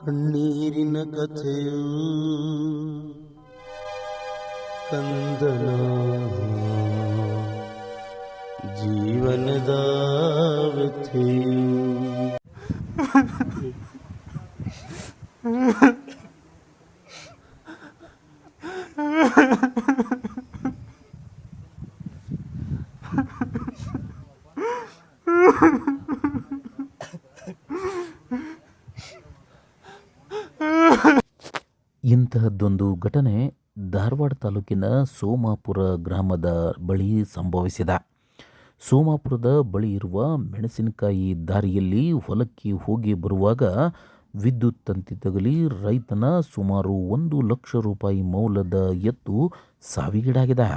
ಕಣ್ಣೀರಿನ ಕಥೆಯು ಕಂದನ ಜೀವನದ ವ್ಯಥೆಯು. ಇಂತಹದ್ದೊಂದು ಘಟನೆ ಧಾರವಾಡ ತಾಲೂಕಿನ ಸೋಮಾಪುರ ಗ್ರಾಮದ ಬಳಿ ಸಂಭವಿಸಿದ. ಸೋಮಾಪುರದ ಬಳಿ ಇರುವ ಮೆಣಸಿನಕಾಯಿ ದಾರಿಯಲ್ಲಿ ಹೊಲಕ್ಕೆ ಹೋಗಿ ಬರುವಾಗ ವಿದ್ಯುತ್ ತಂತಿ ತಗುಲಿ ರೈತನ ಸುಮಾರು 1,00,000 ರೂಪಾಯಿ ಮೌಲ್ಯದ ಎತ್ತು ಸಾವಿಗೀಡಾಗಿದೆ.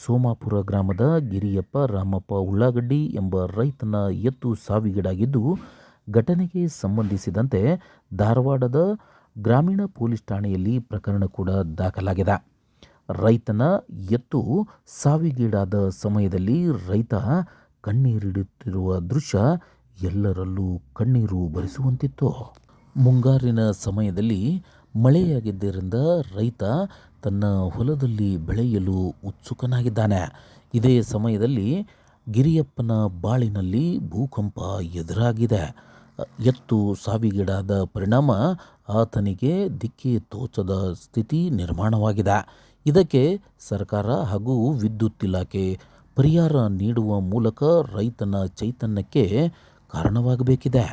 ಸೋಮಾಪುರ ಗ್ರಾಮದ ಗಿರಿಯಪ್ಪ ರಾಮಪ್ಪ ಉಳ್ಳಾಗಡ್ಡಿ ಎಂಬ ರೈತನ ಎತ್ತು ಸಾವಿಗೀಡಾಗಿದ್ದು, ಘಟನೆಗೆ ಸಂಬಂಧಿಸಿದಂತೆ ಧಾರವಾಡದ ಗ್ರಾಮೀಣ ಪೊಲೀಸ್ ಠಾಣೆಯಲ್ಲಿ ಪ್ರಕರಣ ಕೂಡ ದಾಖಲಾಗಿದೆ. ರೈತನ ಎತ್ತು ಸಾವಿಗೀಡಾದ ಸಮಯದಲ್ಲಿ ರೈತ ಕಣ್ಣೀರಿಡುತ್ತಿರುವ ದೃಶ್ಯ ಎಲ್ಲರಲ್ಲೂ ಕಣ್ಣೀರು ಬರಿಸುವಂತಿತ್ತು. ಮುಂಗಾರಿನ ಸಮಯದಲ್ಲಿ ಮಳೆಯಾಗಿದ್ದರಿಂದ ರೈತ ತನ್ನ ಹೊಲದಲ್ಲಿ ಬೆಳೆಯಲು ಉತ್ಸುಕನಾಗಿದ್ದಾನೆ. ಇದೇ ಸಮಯದಲ್ಲಿ ಗಿರಿಯಪ್ಪನ ಬಾಳಿನಲ್ಲಿ ಭೂಕಂಪ ಎದುರಾಗಿದೆ. ಎತ್ತು ಸಾವಿಗೀಡಾದ ಪರಿಣಾಮ ಆತನಿಗೆ ದಿಕ್ಕೇ ತೋಚದ ಸ್ಥಿತಿ ನಿರ್ಮಾಣವಾಗಿದೆ. ಇದಕ್ಕೆ ಸರ್ಕಾರ ಹಾಗೂ ವಿದ್ಯುತ್ ಇಲಾಖೆ ಪರಿಹಾರ ನೀಡುವ ಮೂಲಕ ರೈತನ ಚೈತನ್ಯಕ್ಕೆ ಕಾರಣವಾಗಬೇಕಿದೆ.